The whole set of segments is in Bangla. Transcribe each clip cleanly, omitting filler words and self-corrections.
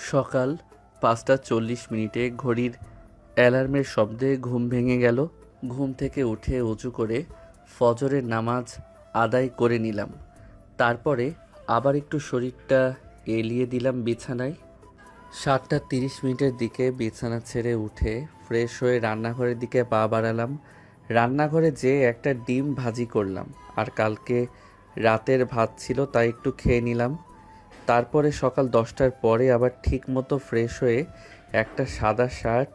সকাল 5:40 ঘড়ির অ্যালার্মের শব্দে ঘুম ভেঙে গেল। ঘুম থেকে উঠে অজু করে ফজরের নামাজ আদায় করে নিলাম। তারপরে আবার একটু শরীরটা এলিয়ে দিলাম বিছানায়। 7:30 দিকে বিছানা ছেড়ে উঠে ফ্রেশ হয়ে রান্নাঘরের দিকে পা বাড়ালাম। রান্নাঘরে যেয়ে একটা ডিম ভাজি করলাম, আর কালকে রাতের ভাত ছিল তাই একটু খেয়ে নিলাম। তারপরে সকাল 10টার পরে আবার ঠিকমতো ফ্রেশ হয়ে একটা সাদা শার্ট,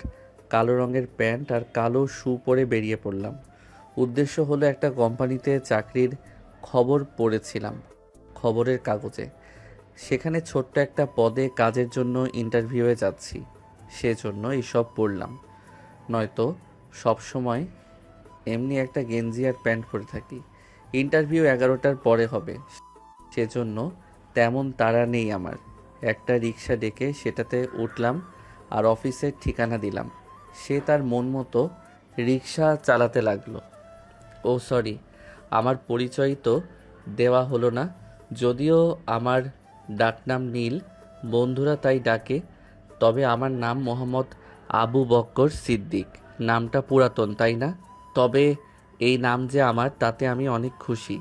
কালো রঙের প্যান্ট আর কালো শু পরে বেরিয়ে পড়লাম। উদ্দেশ্য হলো একটা কোম্পানিতে চাকরির খবর পড়েছিলাম খবরের কাগজে। সেখানে ছোট্ট একটা পদে কাজের জন্য ইন্টারভিউয়ে যাচ্ছি, সেজন্য এইসব পড়লাম। নয়তো সব সময় এমনি একটা গেঞ্জি আর প্যান্ট পরে থাকি। ইন্টারভিউ 11টার পরে হবে, সেজন্য তেমন তাড়া নেই আমার। একটা রিক্সা ডেকে সেটাতে উঠলাম আর অফিসের ঠিকানা দিলাম। সে তার মন মতো রিক্সা চালাতে লাগলো। ও সরি, আমার পরিচয় তো দেওয়া হলো না। যদিও আমার ডাকনাম নীল, বন্ধুরা তাই ডাকে। তবে আমার নাম মোহাম্মদ আবু বক্কর সিদ্দিক। নামটা পুরাতন, তাই না? তবে এই নাম যে আমার, তাতে আমি অনেক খুশি।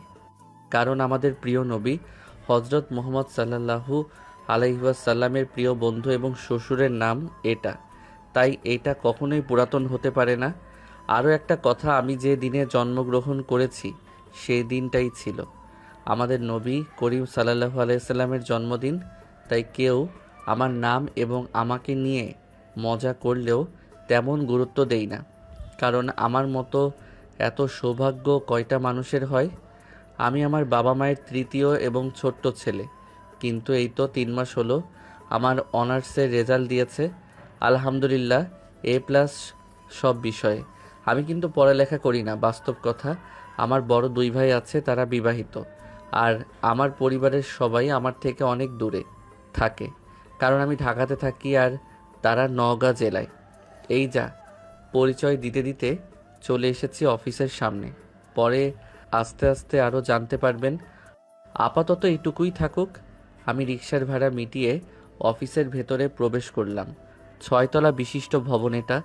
কারণ আমাদের প্রিয় নবী হজরত মুহাম্মদ সাল্লাল্লাহু আলাইহি ওয়াসাল্লামের প্রিয় বন্ধু এবং শ্বশুরের নাম এটা, তাই এটা কখনোই পুরাতন হতে পারে না। আরও একটা কথা, আমি যে দিনে জন্মগ্রহণ করেছি সেই দিনটাই ছিল আমাদের নবী করিম সাল্লাল্লাহু আলাইহি সাল্লামের জন্মদিন। তাই কেউ আমার নাম এবং আমাকে নিয়ে মজা করলেও তেমন গুরুত্ব দেই না, কারণ আমার মতো এত সৌভাগ্য কয়টা মানুষের হয়। আমি আমার বাবা মায়ের তৃতীয় এবং ছোট্ট ছেলে, কিন্তু এই তো 3 মাস হলো আমার অনার্সের রেজাল্ট দিয়েছে। আলহামদুলিল্লাহ, A+ সব বিষয়ে। আমি কিন্তু পড়ালেখা করি না, বাস্তব কথা। আমার বড় 2 ভাই আছে, তারা বিবাহিত। আর আমার পরিবারের সবাই আমার থেকে অনেক দূরে থাকে, কারণ আমি ঢাকাতে থাকি আর তারা নওগাঁ জেলায়। এই যা, পরিচয় দিতে দিতে চলে এসেছি অফিসের সামনে। পরে আস্তে আস্তে আরও জানতে পারবেন। আপাতত এইটুকুই থাকুক। আমি রিকশার ভাড়া মিটিয়ে অফিসের ভেতরে প্রবেশ করলাম। 6 তলা বিশিষ্ট ভবন এটা।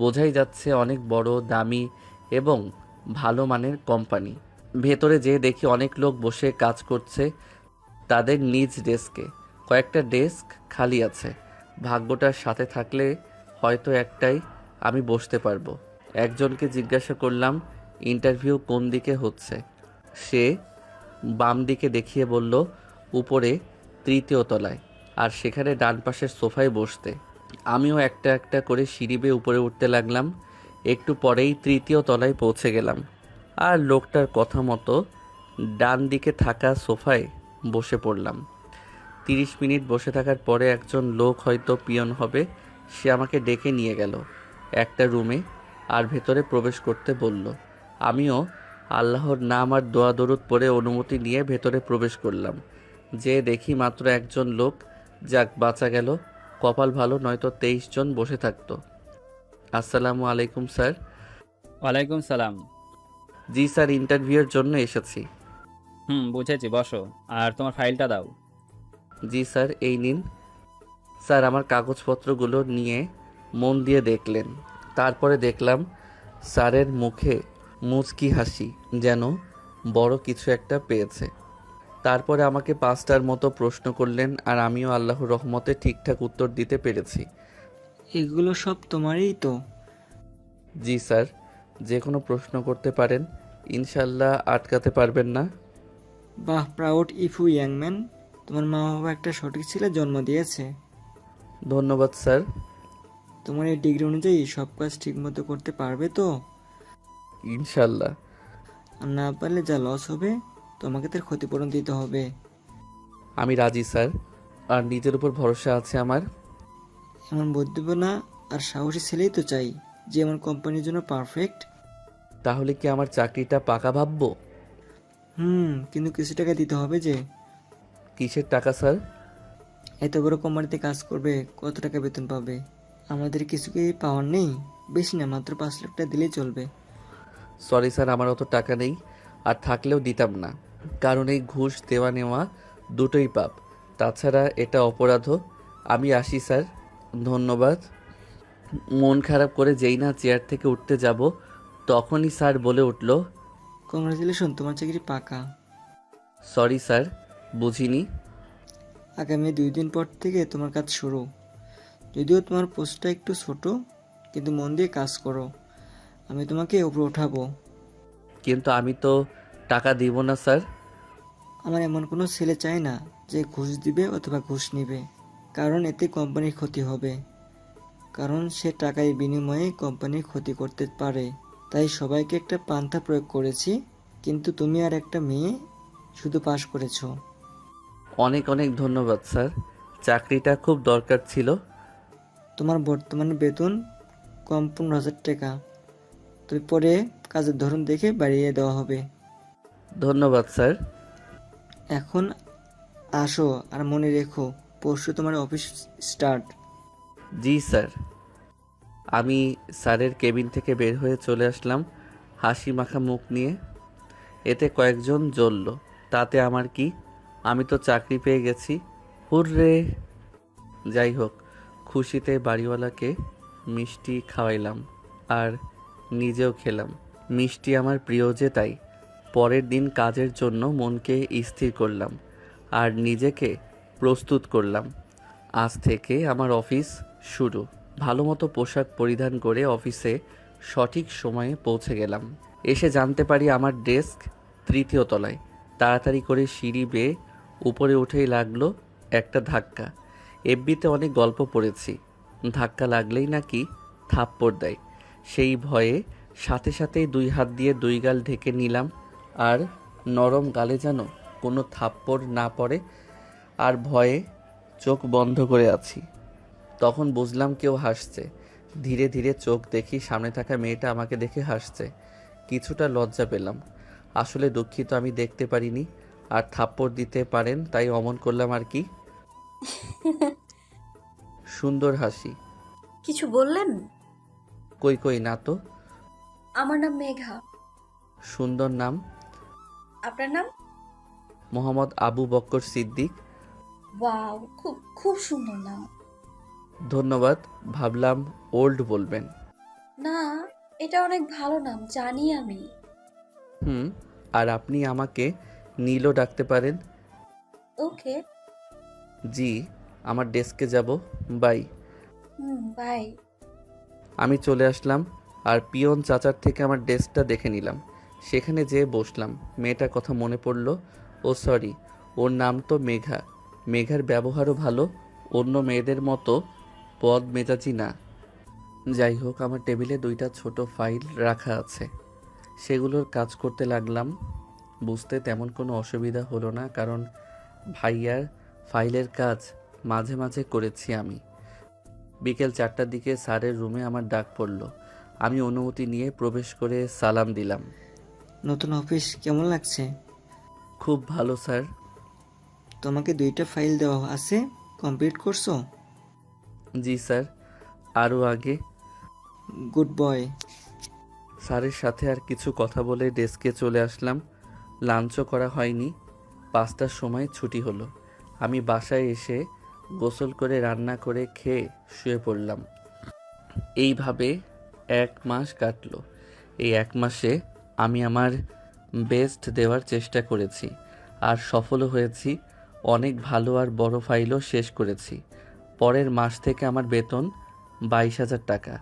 বোঝাই যাচ্ছে অনেক বড়, দামি এবং ভালো মানের কোম্পানি। ভেতরে যেয়ে দেখি অনেক লোক বসে কাজ করছে তাদের নিজ ডেস্কে। কয়েকটা ডেস্ক খালি আছে। ভাগ্যটার সাথে থাকলে হয়তো একটাই আমি বসতে পারবো। একজনকে জিজ্ঞাসা করলাম ইন্টারভিউ কোন দিকে হচ্ছে। সে বাম দিকে দেখিয়ে বলল উপরে 3য় তলায়, আর সেখানে ডান পাশের সোফায় বসতে। আমিও একটা একটা করে সিঁড়ি বেয়ে উপরে উঠতে লাগলাম। একটু পরেই 3য় তলায় পৌঁছে গেলাম, আর লোকটার কথা মতো ডান দিকে থাকা সোফায় বসে পড়লাম। 30 মিনিট বসে থাকার পরে একজন লোক, হয়তো পিয়ন হবে, সে আমাকে ডেকে নিয়ে গেল একটা রুমে আর ভেতরে প্রবেশ করতে বলল। আমিও আল্লাহর নাম আর দোয়া দরুদ পড়ে অনুমতি নিয়ে ভেতরে প্রবেশ করলাম। যে দেখি মাত্র একজন লোক। যাক, বাঁচা গেল। কপাল ভালো, নয়তো 23 জন বসে থাকতো। আসসালামু আলাইকুম স্যার। ওয়ালাইকুম সালাম। জি স্যার, ইন্টারভিউয়ের জন্য এসেছি। বুঝেছি, বসো। আর তোমার ফাইলটা দাও। জি স্যার, এই নিন। স্যার আমার কাগজপত্রগুলো নিয়ে মন দিয়ে দেখলেন। তারপরে দেখলাম স্যারের মুখে মুচকি হাসি, যেন বড় কিছু একটা পেয়েছে। তারপরে আমাকে 5টার মতো প্রশ্ন করলেন, আর আমিও আল্লাহর রহমতে ঠিকঠাক উত্তর দিতে পেরেছি। এগুলো সব তোমারই তো? জি স্যার, যে কোনো প্রশ্ন করতে পারেন, ইনশাল্লাহ আটকাতে পারবেন না। বাহ, প্রাউড ইফু ইয়াং ম্যান। তোমার মা বাবা একটা সঠিক ছেলে জন্ম দিয়েছে। ধন্যবাদ স্যার। তোমার এই ডিগ্রি অনুযায়ী সব কাজ ঠিকমতো করতে পারবে তো? ইনশাল্লাহ। আর না পারলে যা লস হবে তোমাকে তার ক্ষতিপূরণ দিতে হবে। আমি রাজি স্যার, আর নিজের উপর ভরসা আছে আমার। এমন বুদ্ধিমানা আর সাহসী ছেলেই তো চাই, যে আমার কোম্পানির জন্য পারফেক্ট। তাহলে কি আমার চাকরিটা পাকা ভাববো? কিন্তু কিছু টাকা দিতে হবে যে। কিসের টাকা স্যার? এত বড় কোম্পানিতে কাজ করবে, কত টাকা বেতন পাবে? আমাদের কিছু কি পাওয়ার নেই? বেশি না, মাত্র 5 লাখ টাকা দিলেই চলবে। সরি স্যার, আমার অত টাকা নেই, আর থাকলেও দিতাম না। কারণ এই ঘুষ দেওয়া নেওয়া দুটোই পাপ। তাছাড়া এটা অপরাধও। আমি আসি স্যার, ধন্যবাদ। মন খারাপ করে যেই না চেয়ার থেকে উঠতে যাব, তখনই স্যার বলে উঠল, কংগ্রাচুলেশন, তোমার চাকরি পাকা। সরি স্যার, বুঝিনি। আগামী 2 দিন পর থেকে তোমার কাজ শুরু। যদিও তোমার পোস্টটা একটু ছোট, কিন্তু মন দিয়ে কাজ করো, আমি তোমাকে উপরে ওঠাবো। কিন্তু আমি তো টাকা দিব না স্যার। আমার এমন কোনো ছেলে চাই না যে ঘুষ দিবে অথবা ঘুষ নিবে, কারণ এতে কোম্পানির ক্ষতি হবে। কারণ সে টাকার বিনিময়ে কোম্পানির ক্ষতি করতে পারে। তাই সবাইকে একটা পান্থা প্রয়োগ করেছি, কিন্তু তুমি আর একটা মেয়ে শুধু পাশ করেছো। অনেক অনেক ধন্যবাদ স্যার, চাকরিটা খুব দরকার ছিল। তোমার বর্তমানে বেতন কম 15,000 টাকা, তবে পরে কাজের ধরন দেখে বাড়িয়ে দেওয়া হবে। ধন্যবাদ স্যার। এখন আসো, আর মনে রেখো পরশু তোমার অফিস স্টার্ট। জি স্যার। আমি স্যারের কেবিন থেকে বের হয়ে চলে আসলাম হাসি মাখা মুখ নিয়ে। এতে কয়েকজন জ্বলল, তাতে আমার কি, আমি তো চাকরি পেয়ে গেছি, হুররে। যাই হোক, খুশিতে বাড়িওয়ালাকে মিষ্টি খাওয়াইলাম আর নিজেও খেলাম। মিষ্টি আমার প্রিয় যে, তাই পরের দিন কাজের জন্য মনকে স্থির করলাম আর নিজেকে প্রস্তুত করলাম। আজ থেকে আমার অফিস শুরু। ভালো মতো পোশাক পরিধান করে অফিসে সঠিক সময়ে পৌঁছে গেলাম। এসে জানতে পারি আমার ডেস্ক 3য় তলায়। তাড়াতাড়ি করে সিঁড়ি বেয়ে উপরে উঠেই লাগলো একটা ধাক্কা। এফবিতে অনেক গল্প পড়েছি, ধাক্কা লাগলেই নাকি থাপ্পড় দেয়। সেই ভয়ে সাথে সাথেই 2 হাত দিয়ে 2 গাল ঢেকে নিলাম, আর নরম গালে যেন কোনো থাপ্পড় না পড়ে, আর ভয়ে চোখ বন্ধ করে আছি। তখন বুঝলাম কেউ হাসছে। ধীরে ধীরে চোখ দেখি, সামনে থাকা মেয়েটা আমাকে দেখে হাসছে। কিছুটা লজ্জা পেলাম। আসলে দুঃখিত, আমি দেখতে পারিনি। আর থাপ্পড় দিতে পারেন তাই অমন করলাম আর কি। সুন্দর হাসি। কিছু বললেন? কই কই না তো। আমার নাম মেঘা। সুন্দর নাম। আপনার নাম? মোহাম্মদ আবু বক্কর সিদ্দিক। ওয়াও, খুব খুব সুন্দর নাম। ধন্যবাদ, ভাবলাম ওল্ড বলবেন। না, এটা অনেক ভালো নাম, জানি আমি। হুম। আর আপনি আমাকে নীলও ডাকতে পারেন। ওকে। জি। আমার ডেস্কে যাব, বাই। বাই। আমি চলে আসলাম আর পিয়ন চাচার থেকে আমার ডেস্কটা দেখে নিলাম। সেখানে যেয়ে বসলাম। মেয়েটার কথা মনে পড়ল। ও সরি, ওর নাম তো মেঘা। মেঘার ব্যবহারও ভালো, অন্য মেয়েদের মতো বদ মেজাজি না। যাই হোক, আমার টেবিলে 2টা ছোট ফাইল রাখা আছে, সেগুলোর কাজ করতে লাগলাম। বুঝতে তেমন কোনো অসুবিধা হলো না, কারণ ভাইয়ার ফাইলের কাজ মাঝে মাঝে করেছি আমি। বিকেল 4টার দিকে স্যারের রুমে আমার ডাক পড়ল। আমি অনুমতি নিয়ে প্রবেশ করে সালাম দিলাম। নতুন অফিস কেমন লাগছে? খুব ভালো স্যার। তোমাকে 2টা ফাইল দেওয়া আছে, কমপ্লিট করছো? জি স্যার, আরও আগে। Good boy. স্যারের সাথে আর কিছু কথা বলে ডেস্কে চলে আসলাম। লাঞ্চও করা হয়নি। 5টার সময় ছুটি হলো। আমি বাসায় এসে গোসল করে রান্না করে খেয়ে শুয়ে পড়লাম। এইভাবে 1 মাস কাটলো। এই 1 মাসে আমি আমার বেস্ট দেওয়ার চেষ্টা করেছি, আর সফলও হয়েছি। অনেক ভালো আর বড় ফাইলও শেষ করেছি। পরের মাস থেকে আমার বেতন 22,000 টাকা।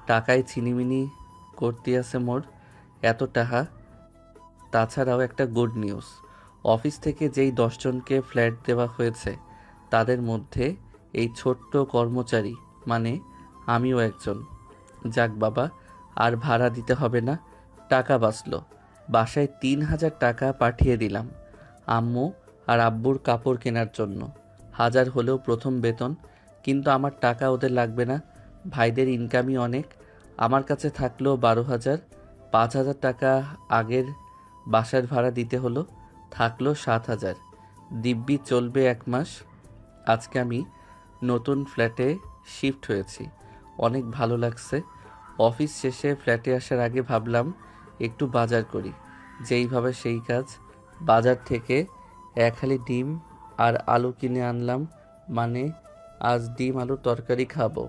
টাকায় ছিনিমিনি করতে আছে মোর এত টাকা। তাছাড়াও একটা গুড নিউজ, অফিস থেকে যেই 10 জনকে ফ্ল্যাট দেওয়া হয়েছে, তাদের মধ্যে এই ছোট্ট কর্মচারী মানে আমিও একজন। যাক বাবা, আর ভাড়া দিতে হবে না, টাকা বাঁচলো। বাসায় 3,000 টাকা পাঠিয়ে দিলাম আম্মু আর আব্বুর কাপড় কেনার জন্য। 1,000 হলেও প্রথম বেতন, কিন্তু আমার টাকা ওদের লাগবে না। ভাইদের ইনকামই অনেক। আমার কাছে থাকলো 12,000। 5,000 টাকা আগের বাসার ভাড়া দিতে হলো, থাকলো 7,000। দিব্যি চলবে 1 মাস। আজকে আমি নতুন ফ্ল্যাটে শিফট হয়েছি, অনেক ভালো লাগছে। অফিস শেষে ফ্ল্যাটে আসার আগে ভাবলাম একটু বাজার করি। যেইভাবে সেই কাজ। বাজার থেকে 1 হালি ডিম আর আলু কিনে আনলাম, মানে আজ ডিম আলুর তরকারি খাবো।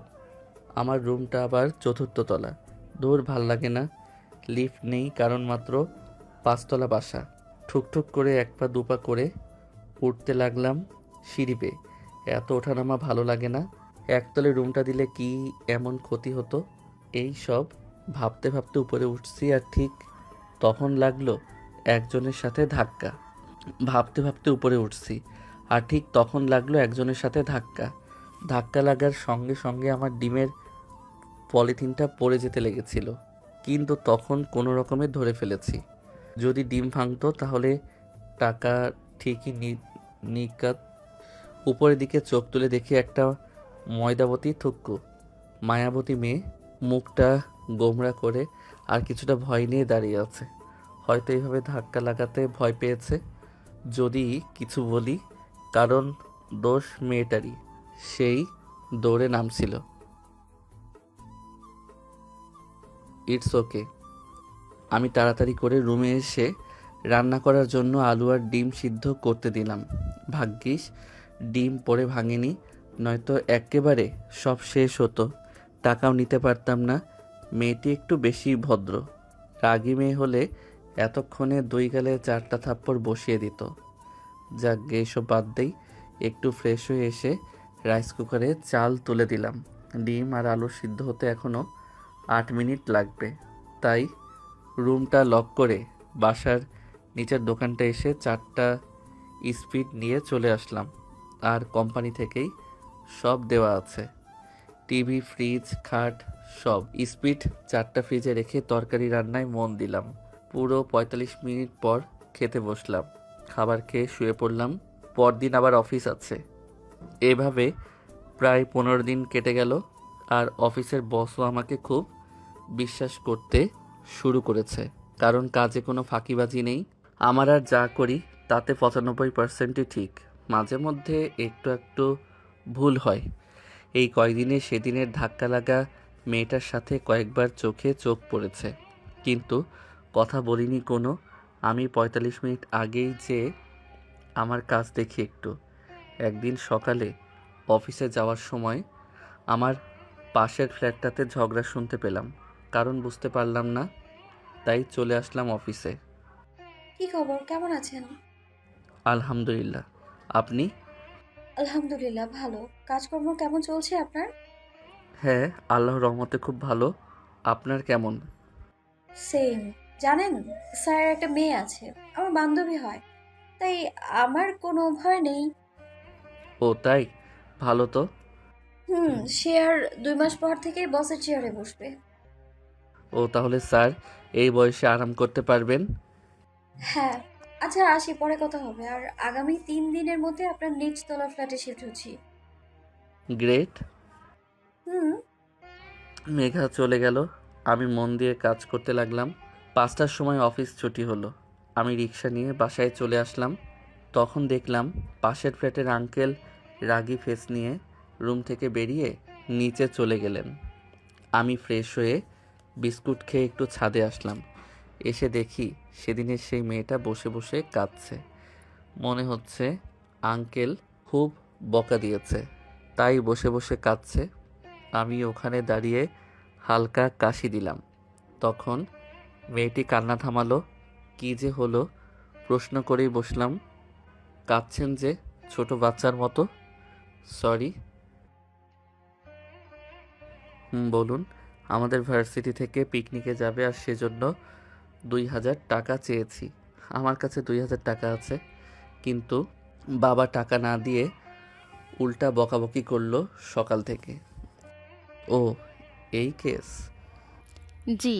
আমার রুমটা আবার চতুর্থ তলা। দূর ভাল লাগে না। লিফট নেই, কারণ মাত্র 5 তলা বাসা। ঠুকঠুক করে 1 পা 2 পা করে উঠতে লাগলাম সিঁড়ি বেয়ে। এত ওঠানামা ভালো লাগে না। একতলে রুমটা দিলে কি এমন ক্ষতি হতো? এই সব ভাবতে ভাবতে উপরে উঠছি, আর ঠিক তখন লাগলো একজনের সাথে ধাক্কা। ভাবতে ভাবতে উপরে উঠছি, আর ঠিক তখন লাগলো একজনের সাথে ধাক্কা। ধাক্কা লাগার সঙ্গে সঙ্গে আমার ডিমের পলিথিনটা পড়ে যেতে লেগেছিল, কিন্তু তখন কোনো রকমে ধরে ফেলেছি। যদি ডিম ভাঙতো তাহলে টাকা ঠিকই নিকাত। উপরের দিকে চোখ তুলে দেখি একটা ময়দাবতী থুক্কু মায়াবতী মেয়ে, মুখটা গোমড়া করে আর কিছুটা ভয় নিয়ে দাঁড়িয়ে আছে। হয়তো এইভাবে ধাক্কা লাগাতে ভয় পেয়েছে। যদি কিছু বলি, কারণ দোষ মেয়েটারই, সেই দৌড়ে নামছিল। It's okay. আমি তাড়াতাড়ি করে রুমে এসে রান্না করার জন্য আলু আর ডিম সিদ্ধ করতে দিলাম। ভাগ্যিস ডিম পড়ে ভাঙেনি, নয়তো একেবারে সব শেষ হতো। টাকাও নিতে পারতাম না। মেয়েটি একটু বেশি ভদ্র। রাগী মেয়ে হলে এতক্ষণে 2 গালে 4টা থাপ্পড় বসিয়ে দিত। যাকগে, এসব বাদ দেই। একটু ফ্রেশ হয়ে এসে রাইস কুকারে চাল তুলে দিলাম। ডিম আর আলু সিদ্ধ হতে এখনও 8 মিনিট লাগবে। তাই রুমটা লক করে বাসার নিচের দোকানটা এসে 4টা স্পিড নিয়ে চলে আসলাম। আর কোম্পানি থেকেই সব দেওয়া আছে, টিভি, ফ্রিজ, খাট, সব। স্পিড 4টা ফ্রিজে রেখে তরকারি রান্নায় মন দিলাম। পুরো 45 মিনিট পর খেতে বসলাম। খাবার খেয়ে শুয়ে পড়লাম। পরদিন আবার অফিস আছে। এভাবে প্রায় 15 দিন কেটে গেল। আর অফিসের বসও আমাকে খুব বিশ্বাস করতে শুরু করেছে, কারণ কাজে কোনো ফাঁকিবাজি নেই। আমার আর যা করি তাতে 95%ই ঠিক। মাঝে মধ্যে একটু একটু ভুল হয়। এই কয়দিনে সেদিনের ধাক্কা লাগা মেয়েটার সাথে কয়েকবার চোখে চোখ পড়েছে, কিন্তু কথা বলিনি কোনো। আমি 45 মিনিট আগেই যে আমার কাজ দেখি একটু। একদিন সকালে অফিসে যাওয়ার সময় আমার পাশের ফ্ল্যাটটাতে ঝগড়া শুনতে পেলাম, কারণ বুঝতে পারলাম না, তাই চলে আসলাম অফিসে। কি খবর, কেমন আছেন? আলহামদুলিল্লাহ। আপনি? আলহামদুলিল্লাহ ভালো। কাজকর্ম কেমন চলছে আপনার? হ্যাঁ, আল্লাহর রহমতে খুব ভালো। আপনার কেমন? সেম। জানেন, স্যারের একটা মেয়ে আছে, আমার বান্ধবী হয়, তাই আমার কোনো ভয় নেই। ও তাই? ভালো তো। সে আর 2 মাস পর থেকেই বসের চেয়ারে বসবে। ও তাহলে স্যার এই বয়সে আরাম করতে পারবেন। হ্যাঁ। আচ্ছা আসি, পরে কথা হবে। আর আগামী 3 দিনের মধ্যে আপনার নিচতলা ফ্ল্যাটে শিফট হচ্ছি। গ্রেট। হুম। মেঘা চলে গেল। আমি মন দিয়ে কাজ করতে লাগলাম। 5টার সময় অফিস ছুটি হলো। আমি রিক্সা নিয়ে বাসায় চলে আসলাম। তখন দেখলাম পাশের ফ্ল্যাটের আঙ্কেল রাগী ফেস নিয়ে রুম থেকে বেরিয়ে নিচে চলে গেলেন। আমি ফ্রেশ হয়ে বিস্কুট খেয়ে একটু ছাদে আসলাম। এসে দেখি সেদিনের সেই মেয়েটা বসে বসে কাঁদছে। মনে হচ্ছে আঙ্কেল খুব বকা দিয়েছে, তাই বসে বসে কাঁদছে। আমি ওখানে দাঁড়িয়ে হালকা কাশি দিলাম। তখন মেয়েটি কান্না থামালো। কি যে হলো প্রশ্ন করেই বসলাম। কাঁদছেন যে, ছোট বাচ্চার মতো। সরি। বলুন। আমাদের ভার্সিটি থেকে পিকনিকে যাবে, আর সেজন্য 2000 টাকা চেয়েছি। আমার কাছে 2000 টাকা আছে, কিন্তু বাবা টাকা না দিয়ে উল্টা বকাবকি করলো সকাল থেকে। ও, এই কেস। জি,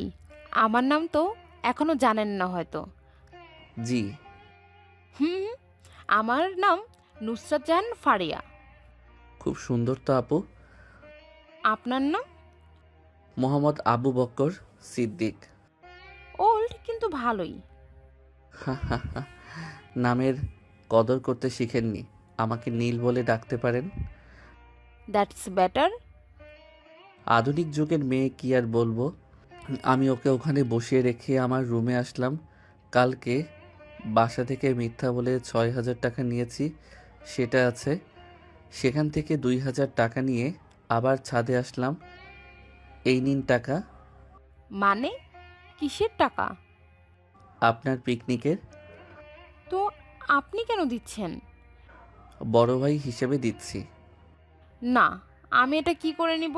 আমার নাম তো এখনো জানেন না হয়তো। জি। হুম, আমার নাম নুসরাত জাহান ফারিয়া। খুব সুন্দর তো আপু। আপনার নাম? মোহাম্মদ আবু বকর সিদ্দিক। ওল্ড কিন্তু ভালোই। নামের কদর করতে শিখেননি। আমাকে নীল বলে ডাকতে পারেন। That's better. আধুনিক যুগের মেয়ে, কি আর বলবো। আমি ওকে ওখানে বসিয়ে রেখে আমার রুমে আসলাম। কালকে বাসা থেকে মিথ্যা বলে 6000 টাকা নিয়েছি, সেটা আছে। সেখান থেকে 2000 টাকা নিয়ে আবার ছাদে আসলাম। এই নিন টাকা। মানে কিসের টাকা? আপনার পিকনিকের। তো আপনি কেন দিচ্ছেন? বড় ভাই হিসেবে দিচ্ছি। না, আমি এটা কি করে নিব?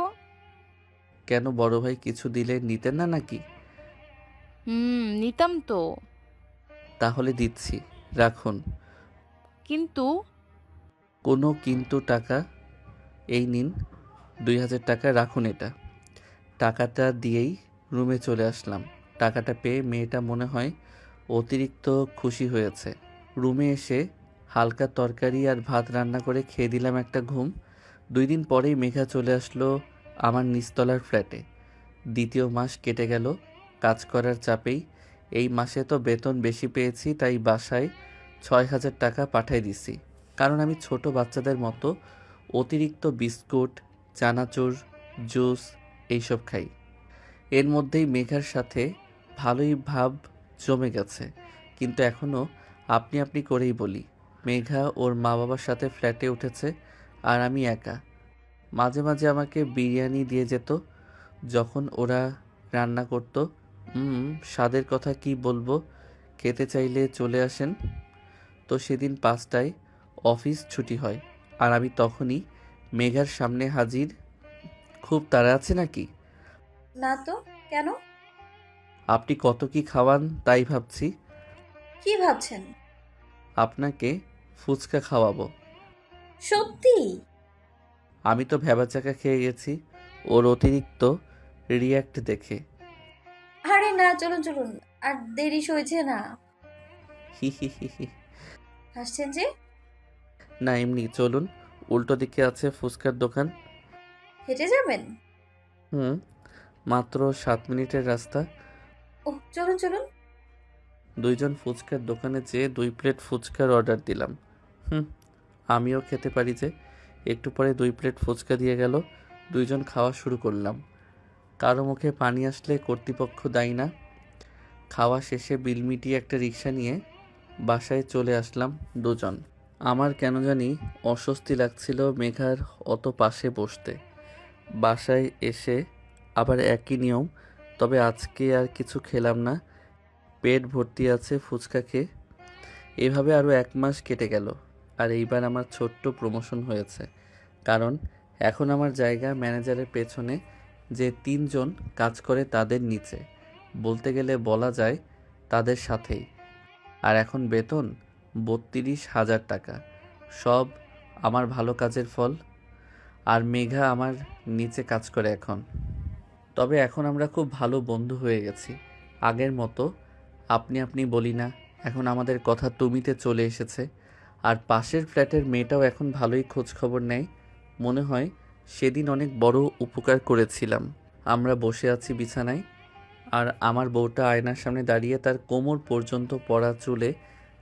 কেন, বড় ভাই কিছু দিলে নিতেন না নাকি? নিতাম তো। তাহলে দিচ্ছি, রাখুন। কিন্তু কোনো কিন্তু টাকা। এই নিন 2000 টাকা, রাখুন এটা। টাকাটা দিয়েই রুমে চলে আসলাম। টাকাটা পেয়ে মেয়েটা মনে হয় অতিরিক্ত খুশি হয়েছে। রুমে এসে হালকা তরকারি আর ভাত রান্না করে খেয়ে দিলাম একটা ঘুম। 2 দিন পরেই মেঘা চলে আসলো আমার নিচতলার ফ্ল্যাটে। দ্বিতীয় মাস কেটে গেল কাজ করার চাপেই। এই মাসে তো বেতন বেশি পেয়েছি, তাই বাসায় 6000 টাকা পাঠাই দিছি। কারণ আমি ছোট বাচ্চাদের মতো অতিরিক্ত বিস্কুট, চানাচুর, জুস এইসব খাই। এর মধ্যেই মেঘার সাথে ভালোই ভাব জমে গেছে, কিন্তু এখনও আপনি আপনি করেই বলি। মেঘা ওর মা বাবার সাথে ফ্ল্যাটে উঠেছে, আর আমি একা। মাঝে মাঝে আমাকে বিরিয়ানি দিয়ে যেত যখন ওরা রান্না করতো। স্বাদের কথা কি বলবো, খেতে চাইলে চলে আসেন। তো সেদিন 5টায় অফিস ছুটি হয়, আর আমি তখনই মেঘার সামনে হাজির। খুব তাড়া আছে নাকি? না তো, কেন? আপনি কত কি খাওয়ান তাই ভাবছি। কি ভাবছেন? আপনাকে ফুচকা খাওয়াবো। সত্যি? আমি তো ভ্যাবাচাকা খেয়ে গেছি ওর অতিরিক্ত রিয়্যাক্ট দেখে। আরে না, চলুন চলুন, আর দেরি সইছে না। হি হি হি হি। হাসছেন যে? না, এমনি চলুন। উল্টো দিকে আছে ফুচকার দোকান। হেঁটে যাবেন? হুম, মাত্র 7 মিনিটের রাস্তা। ও, চলুন চলুন। 2জন ফুচকার দোকানে যেয়ে 2 প্লেট ফুচকার অর্ডার দিলাম। আমিও খেতে পারি যে। একটু পরে 2 প্লেট ফুচকা দিয়ে গেল। 2জন খাওয়া শুরু করলাম। কারো মুখে পানি আসলে কর্তৃপক্ষ দায়ী না। খাওয়া শেষে বিল মিটিয়ে একটা রিক্সা নিয়ে বাসায় চলে আসলাম 2জন। আমার কেন জানি অস্বস্তি লাগছিল মেঘার অত পাশে বসতে। বাসায় এসে আবার একই নিয়ম, তবে আজকে আর কিছু খেলাম না। পেট ভর্তি আছে ফুচকা খেয়ে। এভাবে আরও 1 মাস কেটে গেল, আর এইবার আমার ছোট্ট প্রমোশন হয়েছে। কারণ এখন আমার জায়গা ম্যানেজারের পেছনে, যে 3জন কাজ করে তাদের নিচে। বলতে গেলে বলা যায় তাদের সাথেই। আর এখন বেতন 32,000 টাকা। সব আমার ভালো কাজের ফল। আর মেঘা আমার নিচে কাজ করে এখন। তবে এখন আমরা খুব ভালো বন্ধু হয়ে গেছি। আগের মতো আপনি আপনি বলি না, এখন আমাদের কথা তুমিতে চলে এসেছে। আর পাশের ফ্ল্যাটের মেয়েটাও এখন ভালোই খোঁজ খবর নেয়। মনে হয় সেদিন অনেক বড় উপকার করেছিলাম। আমরা বসে আছি বিছানায়, আর আমার বউটা আয়নার সামনে দাঁড়িয়ে তার কোমর পর্যন্ত পড়া চুলে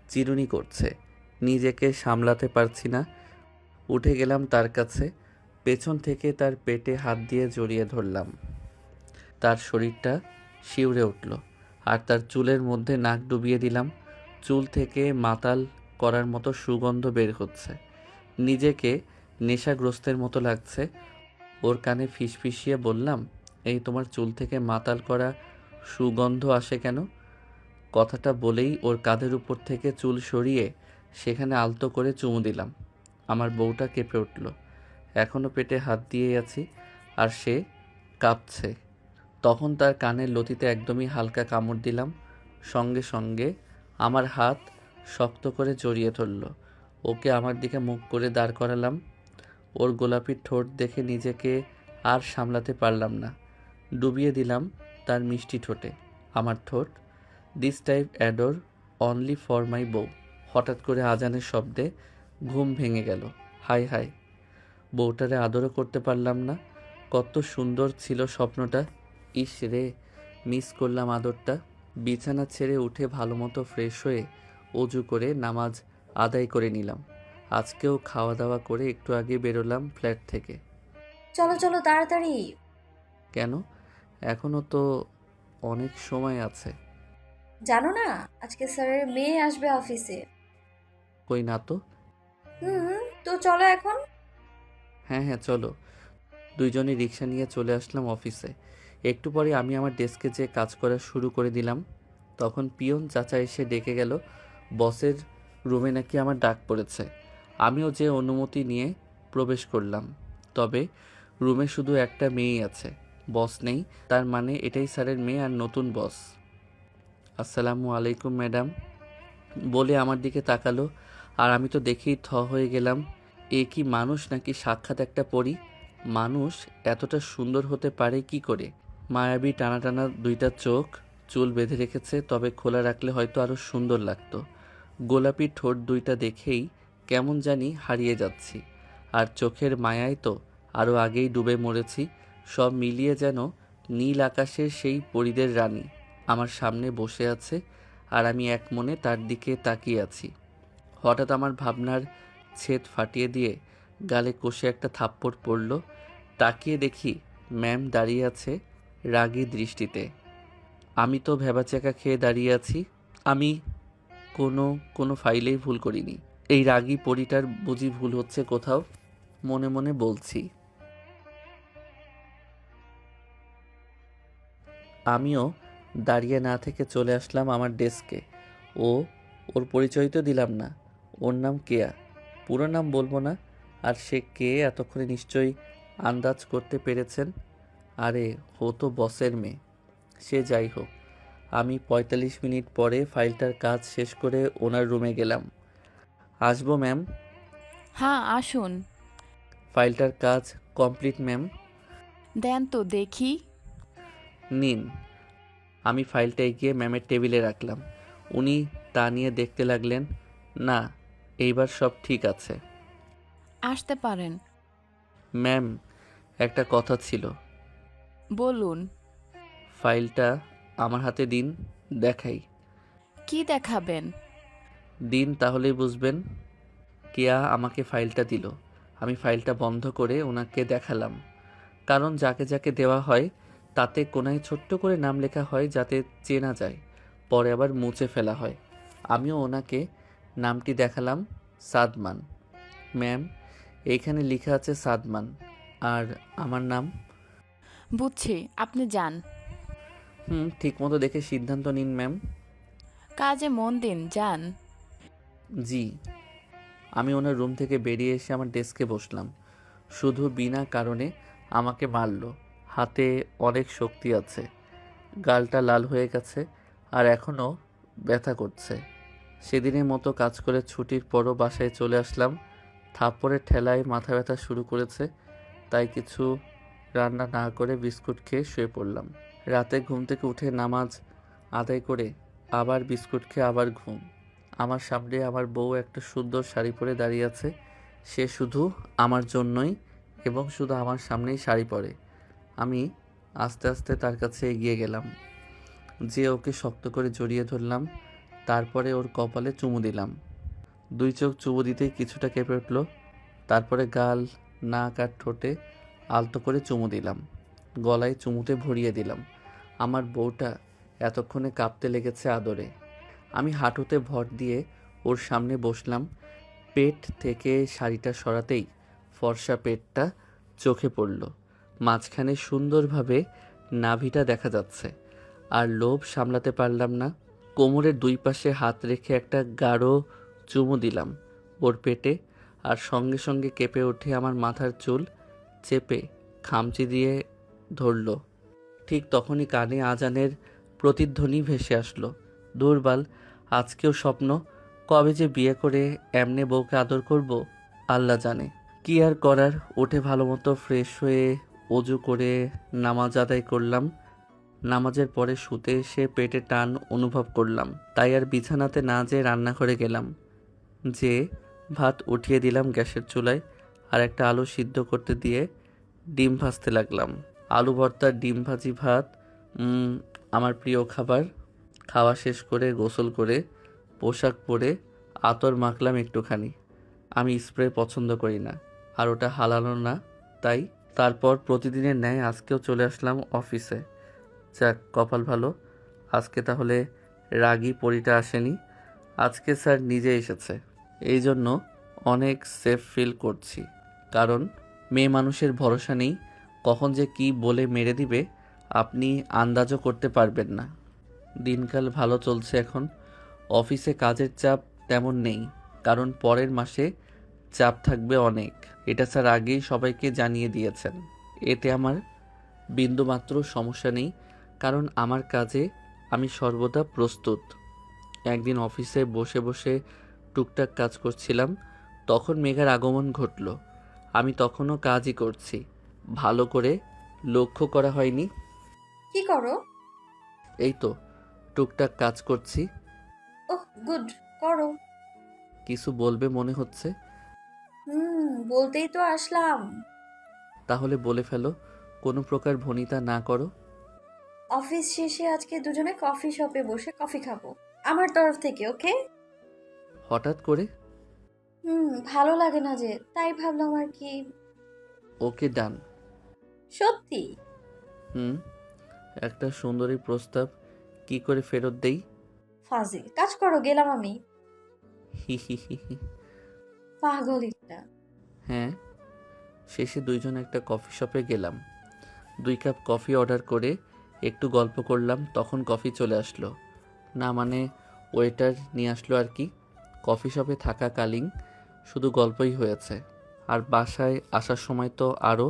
চিরুনি করছে। নিজেকে সামলাতে পারছি না। উঠে গেলাম তার কাছে, পেছন থেকে তার পেটে হাত দিয়ে জড়িয়ে ধরলাম। তার শরীরটা শিউরে উঠল, আর তার চুলের মধ্যে নাক ডুবিয়ে দিলাম। চুল থেকে মাতাল করার মতো সুগন্ধ বের হচ্ছে। নিজেকে নেশাগ্রস্তের মতো লাগছে। ওর কানে ফিসফিসিয়ে বললাম, এই তোমার চুল থেকে মাতাল করা সুগন্ধ আসে কেন? কথাটা বলেই ওর কাঁধের উপর থেকে চুল সরিয়ে সেখানে আলতো করে চুমু দিলাম। আমার বউটা কেঁপে উঠল। এখনও পেটে হাত দিয়েই আছি, আর সে কাঁপছে। তখন তার কানের লতিতে একদমই হালকা কামড় দিলাম। সঙ্গে সঙ্গে আমার হাত শক্ত করে জড়িয়ে ধরল। ওকে আমার দিকে মুখ করে দাঁড় করালাম। ওর গোলাপি ঠোঁট দেখে নিজেকে আর সামলাতে পারলাম না। ডুবিয়ে দিলাম তার মিষ্টি ঠোঁটে আমার ঠোঁট। This type adore only for my বউ। হঠাৎ করে আজানের শব্দে ঘুম ভেঙে গেল। হাই হাই, বউটারে আদরও করতে পারলাম না। কত সুন্দর ছিল স্বপ্নটা। ইস রে, মিস করলাম আদরটা। বিছানা ছেড়ে উঠে ভালো মতো ফ্রেশ হয়ে অজু করে নামাজ আদায় করে নিলাম। আজকেও খাওয়া দাওয়া করে একটু আগে বেরোলাম ফ্ল্যাট থেকে। চলো চলো তাড়াতাড়ি। কেন? এখনও তো অনেক সময় আছে। জানো না, আজকে স্যারের মেয়ে আসবে অফিসে। কই না তো। তো চলো এখন। হ্যাঁ হ্যাঁ চলো। দুইজনে রিক্সা নিয়ে চলে আসলাম অফিসে। একটু পরে আমি আমার ডেস্কে যে কাজ করা শুরু করে দিলাম। তখন পিয়ন চাচা এসে ডেকে গেল বসের রুমে নাকি আমার ডাক পড়েছে। আমিও যে অনুমতি নিয়ে প্রবেশ করলাম। তবে রুমে শুধু একটা মেয়েই আছে, বস নেই। তার মানে এটাই স্যারের মেয়ে আর নতুন বস। আসসালামু আলাইকুম ম্যাডাম বলে আমার দিকে তাকালো, আর আমি তো দেখেই থ হয়ে গেলাম। এ কি মানুষ নাকি সাক্ষাৎ একটা পরী? মানুষ এতটা সুন্দর হতে পারে কি করে? মায়াবী টানা টানা দুইটা চোখ, চুল বেঁধে রেখেছে, তবে খোলা রাখলে হয়তো আরও সুন্দর লাগতো। গোলাপি ঠোঁট দুইটা দেখেই কেমন জানি হারিয়ে যাচ্ছি। আর চোখের মায়ায় তো আরও আগেই ডুবে মরেছি। সব মিলিয়ে যেন নীল আকাশের সেই পরীদের রানী আমার সামনে বসে আছে, আর আমি এক মনে তার দিকে তাকিয়ে আছি। হঠাৎ আমার ভাবনার ছেদ ফাটিয়ে দিয়ে গালে কষে একটা থাপ্পড় পড়ল। তাকিয়ে দেখি ম্যাম দাঁড়িয়ে আছে রাগী দৃষ্টিতে। আমি তো ভ্যাবাচ্যাকা খেয়ে দাঁড়িয়ে আছি। আমি কোনো ফাইলেই ভুল করিনি। এই রাগী পরীটার বুঝি ভুল হচ্ছে কোথাও, মনে মনে বলছি। আমিও দাঁড়িয়ে না থেকে চলে আসলাম আমার ডেস্কে। ওর পরিচয় তো দিলাম না। ওর নাম কেয়া, পুরো নাম বলবো না। আর সে কে এতক্ষণে নিশ্চয়ই আন্দাজ করতে পেরেছেন। আরে ও তো বসের মেয়ে। সে যাই হোক, আমি ৪৫ মিনিট পরে ফাইলটার কাজ শেষ করে ওনার রুমে গেলাম। আসবো ম্যাম? হ্যাঁ আসুন। ফাইলটার কাজ কমপ্লিট ম্যাম। দেন তো দেখি। নিন। আমি ফাইলটা এগিয়ে ম্যামের টেবিলে রাখলাম। উনি তা নিয়ে দেখতে লাগলেন। না, এইবার সব ঠিক আছে। আসতে পারেন। ম্যাম, একটা কথা ছিল। বলুন। ফাইলটা আমার হাতে দিন, দেখাই। কি দেখাবেন? দিন, তাহলেই বুঝবেন। কেয়া আমাকে ফাইলটা দিল। আমি ফাইলটা বন্ধ করে ওনাকে দেখালাম। কারণ যাকে যাকে দেওয়া হয় তাতে কোনায় ছোট্ট করে নাম লেখা হয় যাতে চেনা যায়, পরে আবার মুছে ফেলা হয়। আমিও ওনাকে নামটি দেখালাম, সাদমান। ম্যাম, এইখানে লেখা আছে সাদমান, আর আমার নাম। বুঝছি, আপনি যান। ঠিক মতো দেখে সিদ্ধান্ত নিন ম্যাম। কাজে মন দিন, যান। জি। আমি ওনার রুম থেকে বেরিয়ে এসে আমার ডেস্কে বসলাম। শুধু বিনা কারণে আমাকে মারলো। হাতে অনেক শক্তি আছে, গালটা লাল হয়ে গেছে আর এখনও ব্যথা করছে। সেদিনের মতো কাজ করে ছুটির পরও বাসায় চলে আসলাম। থাপ্পড়ের ঠেলায় মাথা ব্যথা শুরু করেছে, তাই কিছু রান্না না করে বিস্কুট খেয়ে শুয়ে পড়লাম। রাতে ঘুম থেকে উঠে নামাজ আদায় করে আবার বিস্কুট খেয়ে আবার ঘুম। আমার সামনে আমার বউ একটা সুন্দর শাড়ি পরে দাঁড়িয়ে আছে। সে শুধু আমার জন্যই এবং শুধু আমার সামনেই শাড়ি পরে। আমি আস্তে আস্তে তার কাছে এগিয়ে গেলাম, যে ওকে শক্ত করে জড়িয়ে ধরলাম। তারপরে ওর কপালে চুমু দিলাম। দুই চোখ চুমু দিতেই কিছুটা কেঁপে উঠল। তারপরে গাল, নাক আর ঠোঁটে আলতো করে চুমু দিলাম। গলায় চুমুতে ভরিয়ে দিলাম। আমার বউটা এতক্ষণে কাঁপতে লেগেছে আদরে। আমি হাঁটুতে ভর দিয়ে ওর সামনে বসলাম। পেট থেকে শাড়িটা সরাতেই ফর্সা পেটটা চোখে পড়ল। মাঝখানে সুন্দরভাবে নাভিটা দেখা যাচ্ছে। আর লোভ সামলাতে পারলাম না। কোমরের দুই পাশে হাত রেখে একটা গাঢ় চুমু দিলাম ওর পেটে। আর সঙ্গে সঙ্গে কেঁপে ওঠে আমার মাথার চুল, চেপে খামচি দিয়ে ধরল। ঠিক তখনই কানে আজানের প্রতিধ্বনি ভেসে আসলো। দুর্বল, আজকেও স্বপ্ন। কবে যে বিয়ে করে এমনে বউকে আদর করব আল্লাহ জানে। কি আর করার, উঠে ভালো মতো ফ্রেশ হয়ে অজু করে নামাজ আদায় করলাম। নামাজের পরে শুতে এসে পেটে টান অনুভব করলাম, তাই আর বিছানাতে না যেয়ে রান্নাঘরে গেলাম। যে ভাত উঠিয়ে দিলাম গ্যাসের চুলায়, আর একটা আলু সিদ্ধ করতে দিয়ে ডিম ভাজতে লাগলাম। আলু ভর্তা, ডিম ভাজি, ভাত আমার প্রিয় খাবার। খাওয়া শেষ করে গোসল করে পোশাক পরে আতর মাখলাম একটুখানি। আমি স্প্রে পছন্দ করি না, আর ওটা হালানো না, তাই। তারপর প্রতিদিনের ন্যায় আজকেও চলে আসলাম অফিসে। যাক, কপাল ভালো, আজকে তাহলে রাগী পরীটা আসেনি। আজকে স্যার নিজে এসেছে, এই জন্য অনেক সেফ ফিল করছি। কারণ মেয়ে মানুষের ভরসা নেই, কখন যে কি বলে মেরে দিবে আপনি আন্দাজও করতে পারবেন না। দিনকাল ভালো চলছে এখন। অফিসে কাজের চাপ তেমন নেই, কারণ পরের মাসে চাপ থাকবে অনেক। এটা স্যার আগেই সবাইকে জানিয়ে দিয়েছেন। এতে আমার বিন্দুমাত্র সমস্যা নেই, কারণ আমার কাজে আমি সর্বদা প্রস্তুত। একদিন অফিসে বসে বসে টুকটাক কাজ করছিলাম, তখন মেঘার আগমন ঘটল। আমি তখনও কাজই করছি, ভালো করে লক্ষ্য করা হয়নি। কি করো? এই তো টুকটাক কাজ করছি। ওহ গুড, করো। কিছু বলবে মনে হচ্ছে, বলতেই তো আসলাম। তাহলে বলে ফেলো, কোনো প্রকার ভনিতা না করো। অফিস শেষে আজকে দুজনে কফি শপে বসে কফি খাবো, আমার তরফ থেকে, ওকে? হঠাৎ করে? ভালো লাগে না যে, তাই ভাবলাম আর কি। ওকে, ডান। সত্যি? হুম, একটা সুন্দরী প্রস্তাব কি করে ফেরত দেই? ফাজিল কাজ করো, গেলাম আমি। হি হি হি হি। পাগল একটা। হ্যাঁ, শেষে দুইজন একটা কফি শপে গেলাম। 2 কাপ কফি অর্ডার করে একটু গল্প করলাম, তখন কফি চলে আসলো। না মানে ওয়েটার নিয়ে আসলো আর কি। কফি শপে থাকাকালীন শুধু গল্পই হয়েছে, আর বাসায় আসার সময় তো আরও,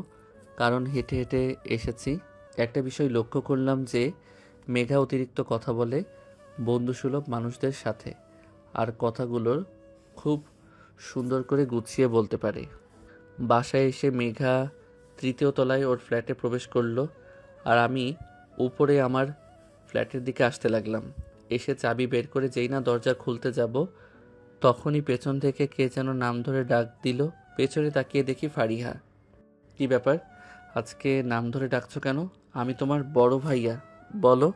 কারণ হেঁটে হেঁটে এসেছি। একটা বিষয় লক্ষ্য করলাম যে মেঘা অতিরিক্ত কথা বলে বন্ধুসুলভ মানুষদের সাথে, আর কথাগুলোর খুব সুন্দর করে গুছিয়ে বলতে পারে। বাসায় এসে মেঘা 3য় তলায় ওর ফ্ল্যাটে প্রবেশ করলো, আর আমি উপরে আমার ফ্ল্যাটের দিকে আসতে লাগলাম। এসে চাবি বের করে যেই না দরজা খুলতে যাব, তখনই পেছন থেকে কে যেন নাম ধরে ডাক দিল। পেছনে তাকিয়ে দেখি ফারিহা। কি ব্যাপার, আজকে নাম ধরে ডাকছো কেন? আমি তোমার বড় ভাইয়া, বলো।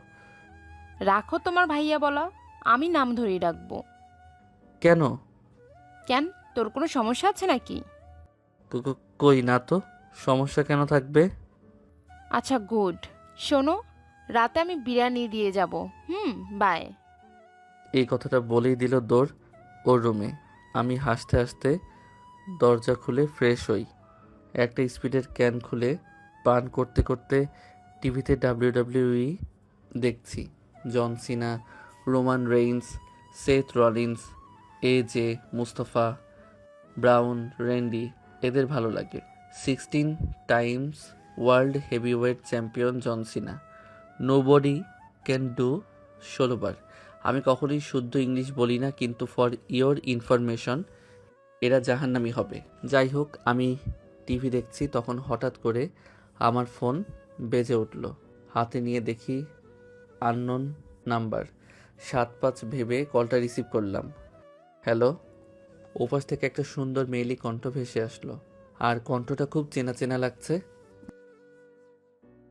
রাখো তোমার ভাইয়া বলা, আমি নাম ধরেই ডাকবো। কেন? কেন, তোর কোনো সমস্যা আছে নাকি? কই না তো, সমস্যা কেন থাকবে? আচ্ছা গুড। শোনো, রাতে আমি বিরিয়ানি দিয়ে যাব। বাই। এই কথাটা বলেই দিল দৌড় ওর রুমে। আমি হাসতে হাসতে দরজা খুলে ফ্রেশ হই। একটা স্পিডের ক্যান খুলে পান করতে করতে টিভিতে WWE দেখছি। John Cena, Roman Reigns, Seth Rollins, AJ, Mustafa, Braun, Randy, এদের ভালো লাগে। 16 times world heavyweight champion John Cena, nobody can do 16 বার। আমি কখনোই শুদ্ধ ইংলিশ বলি না, কিন্তু ফর ইয়োর ইনফরমেশন এরা জাহান্নামি হবে। যাই হোক, আমি টিভি দেখছি, তখন হঠাৎ করে আমার ফোন বেজে উঠল। হাতে নিয়ে দেখি আননোন নাম্বার। 7-5 ভেবে কলটা রিসিভ করলাম। হ্যালো। ওপাশ থেকে একটা সুন্দর মেয়েলি কণ্ঠ ভেসে আসলো, আর কণ্ঠটা খুব চেনা চেনা লাগছে।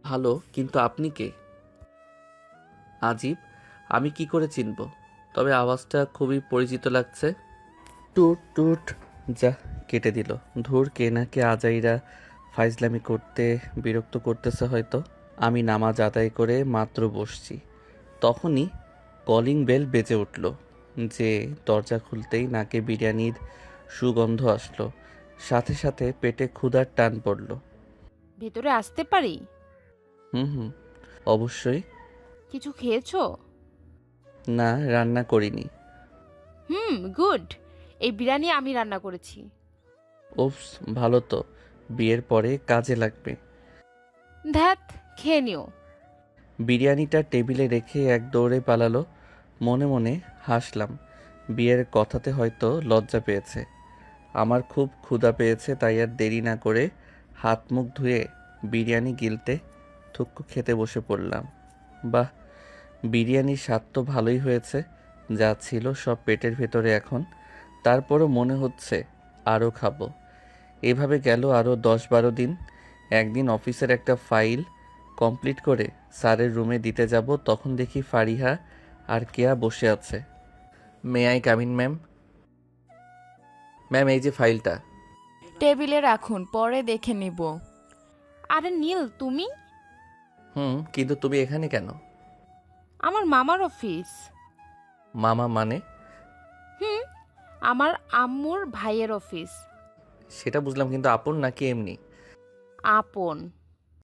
ভালো, কিন্তু আপনি কে? আজীব, আমি কি করে চিনব? তবে আওয়াজটা খুবই পরিচিত লাগছে। টুট টুট, যা কেটে দিল। ধুর, কে না কে আজাইরা ফাইজলামি করতে বিরক্ত করতেছে হয়তো। আমি নামাজ আদায় করে মাত্র বসছি, তখনই কলিং বেল বেজে উঠল। যে দরজা খুলতেই নাকে বিরিয়ানির সুগন্ধ আসলো, সাথে সাথে পেটে ক্ষুধার টান পড়ল। ভেতরে আসতে পারি? হুম, অবশ্যই। কিছু খেয়েছো? না, রান্না করিনি। গুড। এই বিরিয়ানি আমি রান্না করেছি। ওপস, ভালো তো, বিয়ের পরে কাজে লাগবে। ধ্যাত, খেয়ে নিও। বিরিয়ানিটা টেবিলে রেখে এক দৌড়ে পালালো। মনে মনে হাসলাম, বিয়ের কথাতে হয়তো লজ্জা পেয়েছে। আমার খুব ক্ষুধা পেয়েছে, তাই আর দেরি না করে হাত মুখ ধুয়ে বিরিয়ানি গিলতে থুক্কু খেতে বসে পড়লাম। বাহ, বিরিয়ানির স্বাদ তো ভালোই হয়েছে, যা ছিল সব পেটের ভেতরে এখন। তারপরও মনে হচ্ছে আরও খাবো। এভাবে গেল আরও 10-12 দিন। একদিন অফিসের একটা ফাইল কমপ্লিট করে স্যারের রুমে দিতে যাব, তখন দেখি ফারিহা আর কেয়া বসে আছে। May I come in, ma'am? Ma'am, এই যে ফাইলটা। টেবিলে রাখুন, পরে দেখে নিব। আরে নীল, তুমি? কিন্তু তুমি এখানে কেন? আমার মামার অফিস। মামা মানে? আমার আম্মুর ভাইয়ের অফিস। সেটা বুঝলাম, কিন্তু আপন নাকি এমনি? আপন।